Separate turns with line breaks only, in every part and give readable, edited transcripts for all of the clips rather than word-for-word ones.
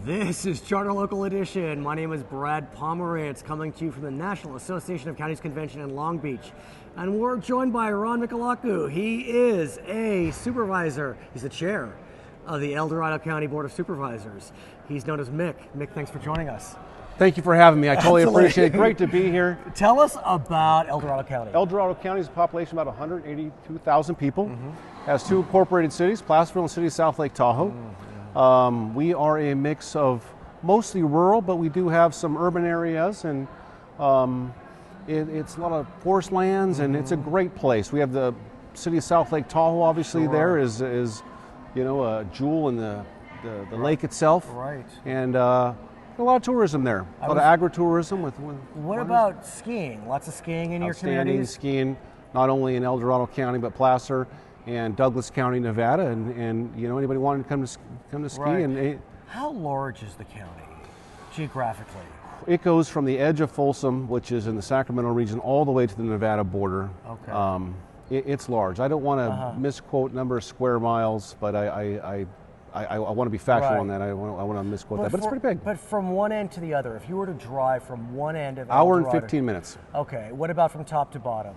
This is Charter Local Edition. My name is Brad Pomerance, coming to you from the National Association of Counties Convention in Long Beach. And we're joined by Ron Mikulaco. He is a supervisor. He's the chair of the El Dorado County Board of Supervisors. He's known as Mick. Mick, thanks for joining us.
Thank you for having me. I totally appreciate it. Great to be here.
Tell us about El Dorado County.
El Dorado County is a population of about 182,000 people. Has two incorporated cities, Placerville and City of South Lake Tahoe. We are a mix of mostly rural, but we do have some urban areas, and it's a lot of forest lands, and it's a great place. We have the City of South Lake Tahoe, obviously. There is a jewel in the lake itself.
Right.
And a lot of tourism there, a lot of agritourism.
What about skiing? Lots of skiing in your communities?
Skiing, not only in El Dorado County, but Placer and Douglas County, Nevada, and anybody wanting to come to ski.
Right.
And
how large is the county geographically?
It goes from the edge of Folsom, which is in the Sacramento region, all the way to the Nevada border.
Okay.
It's large. I don't want to misquote number of square miles, but I want to be factual on that. I want to misquote that, but it's pretty big.
But from one end to the other, if you were to drive from one end of El
Hour
Dorado,
and 15 minutes.
Okay. What about from top to bottom?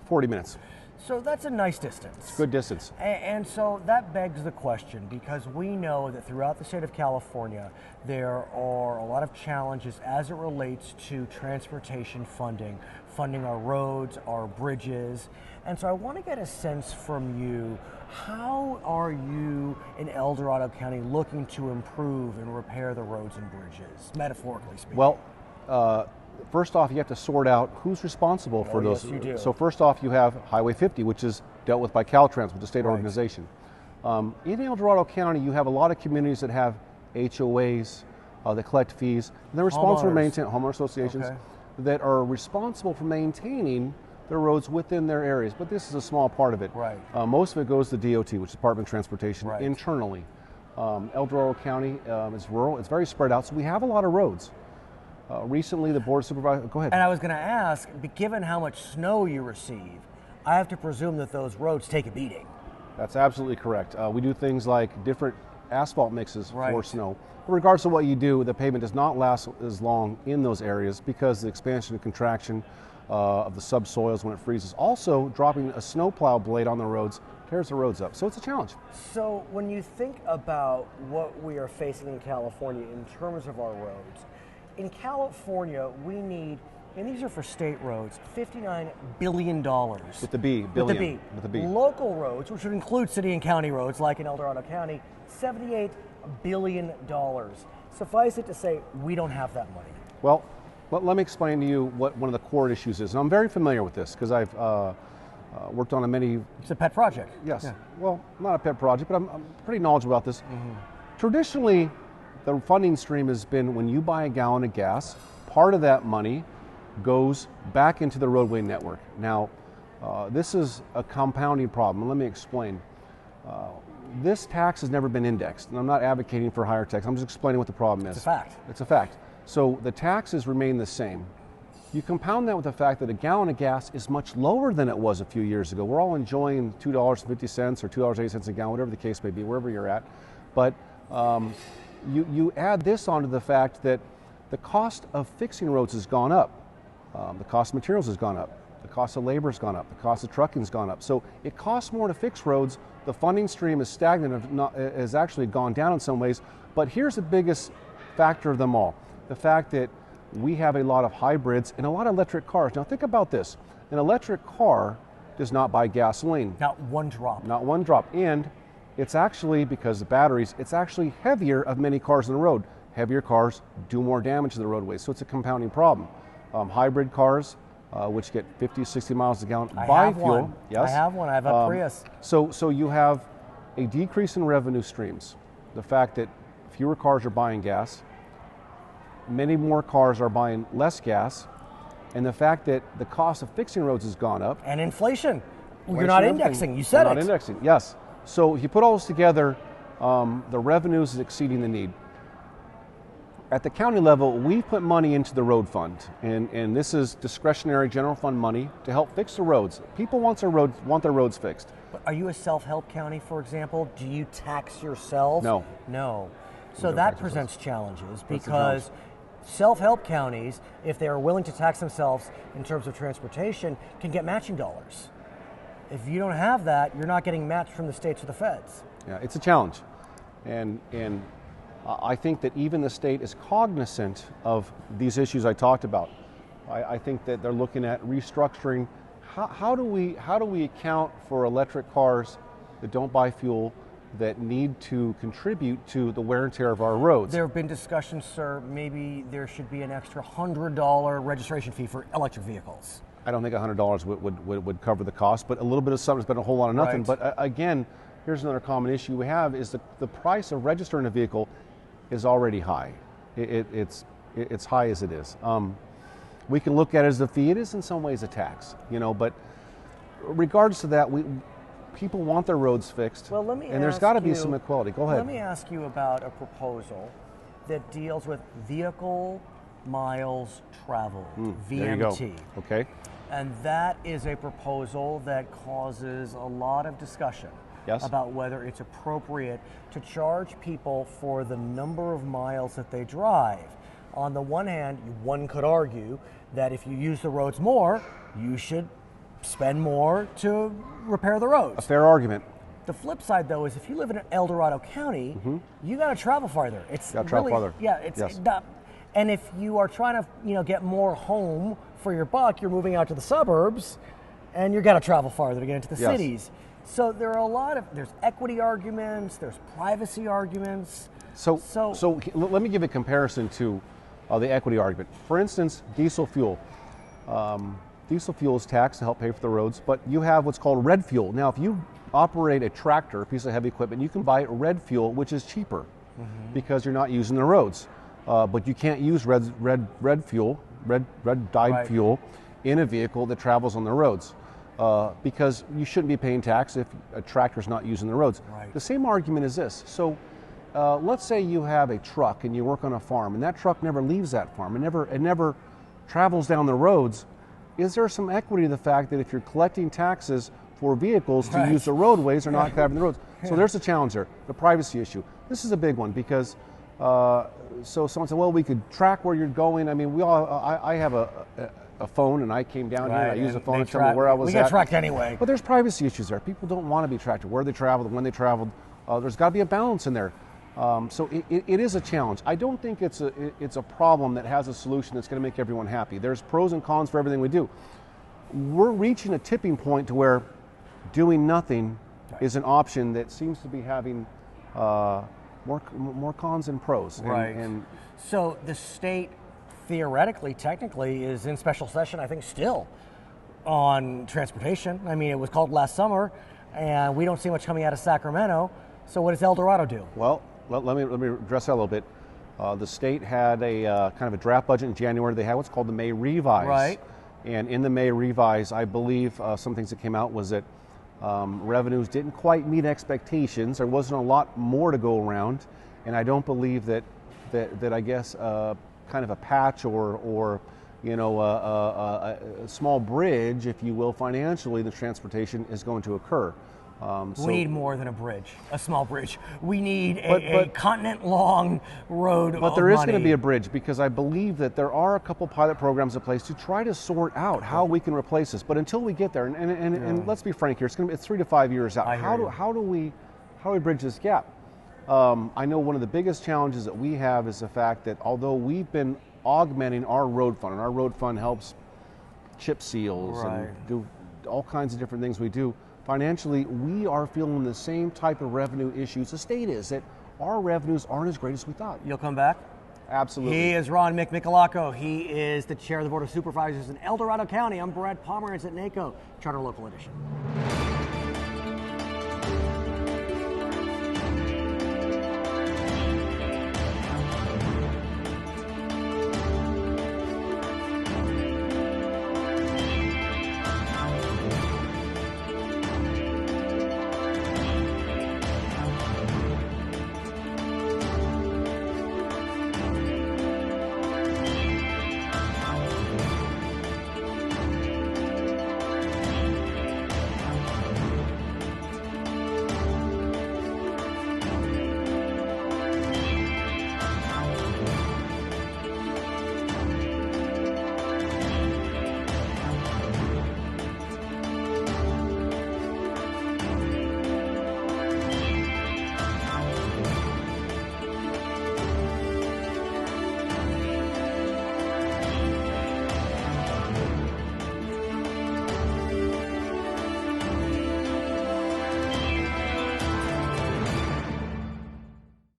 40 minutes.
So that's a nice distance.
It's good distance.
And so that begs the question, because we know that throughout the state of California, there are a lot of challenges as it relates to transportation funding our roads, our bridges. And so I want to get a sense from you, how are you in El Dorado County looking to improve and repair the roads and bridges, metaphorically speaking?
Well, first off, you have to sort out who's responsible for those.
Yes, you do.
So first off, you have Highway 50, which is dealt with by Caltrans, with the state organization. In El Dorado County, you have a lot of communities that have HOAs that collect fees. And they're responsible for maintaining homeowner associations that are responsible for maintaining the roads within their areas. But this is a small part of it.
Right.
Most of it goes to DOT, which is Department of Transportation, internally. El Dorado County is rural. It's very spread out, so we have a lot of roads. Recently, the Board of Supervisors, go ahead.
And I was going to ask, given how much snow you receive, I have to presume that those roads take a beating.
That's absolutely correct. We do things like different asphalt mixes for snow. But regardless of what you do, the pavement does not last as long in those areas because the expansion and contraction of the subsoils when it freezes. Also, dropping a snowplow blade on the roads tears the roads up. So it's a challenge.
So when you think about what we are facing in California in terms of our roads, in California, we need, and these are for state roads, $59 billion.
With the B, billion. With the B.
Local roads, which would include city and county roads, like in El Dorado County, $78 billion. Suffice it to say, we don't have that money.
Well, let me explain to you what one of the core issues is. And I'm very familiar with this because I've worked on many...
It's a pet project.
Yes. Yeah. Well, not a pet project, but I'm pretty knowledgeable about this. Traditionally, the funding stream has been when you buy a gallon of gas, part of that money goes back into the roadway network. Now, this is a compounding problem. Let me explain. This tax has never been indexed, and I'm not advocating for higher tax. I'm just explaining what the problem is.
It's a fact.
It's a fact. So the taxes remain the same. You compound that with the fact that a gallon of gas is much lower than it was a few years ago. We're all enjoying $2.50 or $2.80 a gallon, whatever the case may be, wherever you're at. But you add this onto the fact that the cost of fixing roads has gone up. The cost of materials has gone up. The cost of labor has gone up. The cost of trucking has gone up. So it costs more to fix roads. The funding stream is stagnant, has actually gone down in some ways. But here's the biggest factor of them all. The fact that we have a lot of hybrids and a lot of electric cars. Now think about this. An electric car does not buy gasoline.
Not one drop.
Not one drop. And it's actually, because of batteries, it's actually heavier of many cars on the road. Heavier cars do more damage to the roadways, so it's a compounding problem. Hybrid cars, which get 50, 60 miles a gallon, buy fuel.
Yes, I have one. I have a Prius.
So you have a decrease in revenue streams. The fact that fewer cars are buying gas, many more cars are buying less gas, and the fact that the cost of fixing roads has gone up.
And inflation. You're not indexing. You said it.
Not indexing, yes. So if you put all this together, the revenues is exceeding the need. At the county level, we put money into the road fund, and this is discretionary general fund money to help fix the roads. People want their roads fixed.
But are you a self-help county, for example? Do you tax yourself?
No.
No. So that presents challenges because self-help counties, if they are willing to tax themselves in terms of transportation, can get matching dollars. If you don't have that, you're not getting matched from the states or the feds.
Yeah, it's a challenge. And I think that even the state is cognizant of these issues I talked about. I think that they're looking at restructuring. How do we account for electric cars that don't buy fuel, that need to contribute to the wear and tear of our roads?
There have been discussions, sir, maybe there should be an extra $100 registration fee for electric vehicles.
I don't think $100 would cover the cost, but a little bit of something's better than a whole lot of nothing.
Right.
But again, here's another common issue we have is the price of registering a vehicle is already high. It's high as it is. We can look at it as a fee. It is in some ways a tax, but regardless of that, people want their roads fixed.
Well, let me
and there's got to be some equality. Go ahead.
Let me ask you about a proposal that deals with vehicle miles traveled, VMT.
There you go. Okay.
And that is a proposal that causes a lot of discussion about whether it's appropriate to charge people for the number of miles that they drive. On the one hand, one could argue that if you use the roads more, you should spend more to repair the roads.
A fair argument.
The flip side, though, is if you live in El Dorado County, you got to travel farther. Yeah, it's not. And if you are trying to, get more home for your buck, you're moving out to the suburbs, and you're going to travel farther to get into the cities. So there are there's equity arguments, there's privacy arguments.
So let me give a comparison to the equity argument. For instance, diesel fuel. Diesel fuel is taxed to help pay for the roads, but you have what's called red fuel. Now, if you operate a tractor, a piece of heavy equipment, you can buy red fuel, which is cheaper because you're not using the roads. But you can't use red dyed fuel in a vehicle that travels on the roads because you shouldn't be paying tax if a tractor's not using the roads.
Right.
The same argument is this. So let's say you have a truck and you work on a farm, and that truck never leaves that farm. It never travels down the roads. Is there some equity to the fact that if you're collecting taxes for vehicles to use the roadways or not covering the roads? So there's a challenge there, the privacy issue. This is a big one because so someone said, well, we could track where you're going. I mean, I have a phone, and I came down here and I use a phone to tell me where I was at.
We get tracked anyway.
But there's privacy issues there. People don't want to be tracked, where they traveled, when they traveled. There's got to be a balance in there. So it is a challenge. I don't think it's a problem that has a solution that's going to make everyone happy. There's pros and cons for everything we do. We're reaching a tipping point to where doing nothing is an option that seems to be having more cons than pros.
And so the state theoretically, technically, is in special session, I think, still on transportation. I mean, it was called last summer, and we don't see much coming out of Sacramento. So what does El Dorado do?
Well, let me address that a little bit. The state had a kind of a draft budget in January. They had what's called the May Revise.
Right.
And in the May Revise, I believe some things that came out was that revenues didn't quite meet expectations. There wasn't a lot more to go around, and I don't believe that I guess kind of a patch or a small bridge, if you will, financially, the transportation is going to occur.
We need more than a bridge, a small bridge. We need a continent-long road.
But there is going to be a bridge, because I believe that there are a couple pilot programs in place to try to sort out how we can replace this. But until we get there, and let's be frank here, it's 3 to 5 years out. How do we bridge this gap? I know one of the biggest challenges that we have is the fact that although we've been augmenting our road fund, and our road fund helps chip seals and do all kinds of different things we do, financially, we are feeling the same type of revenue issues the state is, that our revenues aren't as great as we thought.
You'll come back?
Absolutely.
He is Ron Mikulaco. He is the chair of the Board of Supervisors in El Dorado County. I'm Brad Pomerance at NACO, Charter Local Edition.